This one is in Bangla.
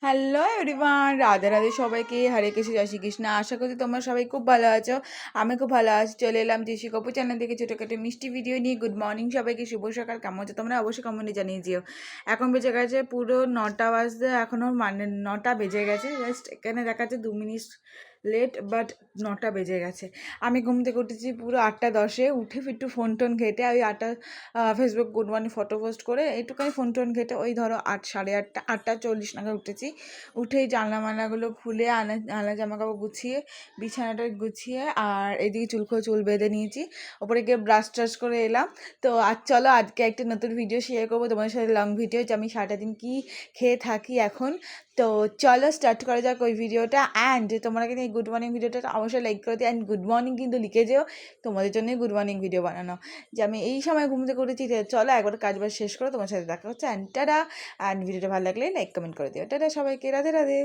হ্যালো এভরিওয়ান, রাধে রাধে সবাইকে, হরে কৃষ্ণ, জয় শ্রীকৃষ্ণ। আশা করি তোমরা সবাই খুব ভালো আছো। আমি খুব ভালো আছি। চলে এলাম ঋষি কপু চ্যানেল থেকে ছোটোখাটো মিষ্টি ভিডিও নিয়ে। গুড মর্নিং সবাইকে, শুভ সকাল। কেমন আছো তোমরা? অবশ্যই কমেন্টে জানিয়ে দিও। এখন বেজে গেছে পুরো 9টা বাজতে, এখনও মানে 9টা বেজে গেছে। জাস্ট এখানে দেখাচ্ছে 2 মিনিট লেট, বাট 9টা বেজে গেছে। আমি ঘুম থেকে উঠেছি পুরো 8টা 10-এ। উঠে একটু ফোন টোন ঘেটে ওই 8টা Facebook good morning photo post করে একটুখানি ফোন টোন ঘেটে ওই ধরো 8, সাড়ে 8টা, 8টা 40 নাগাদ উঠেছি। উঠেই জানলা মানলাগুলো খুলে আনা জামা কাপড় গুছিয়ে বিছানাটা গুছিয়ে আর এদিকে চুল বেঁধে নিয়েছি। ওপরে গিয়ে ব্রাশ ট্রাশ করে এলাম। তো চলো আজকে একটা নতুন ভিডিও শেয়ার করবো তোমাদের সাথে, লং ভিডিও, যে আমি সারাটা দিন কী খেয়ে থাকি এখন। তো চলো স্টার্ট করা যাক ওই ভিডিওটা। অ্যান্ড তোমরা কিন্তু এই গুড মর্নিং ভিডিওটা অবশ্যই লাইক করে দিও। অ্যান্ড গুড মর্নিং কিন্তু লিখে যেও, তোমাদের জন্যই গুড মর্নিং ভিডিও বানানো, যে আমি এই সময় ঘুম থেকে উঠেছি। চলো একবার কাজ বাজ শেষ করে তোমার সাথে দেখা হচ্ছে। And tata. অ্যান্ড ভিডিওটা ভালো লাগলে লাইক কমেন্ট করে দিও। টাটা সবাইকে, রাধে রাধে।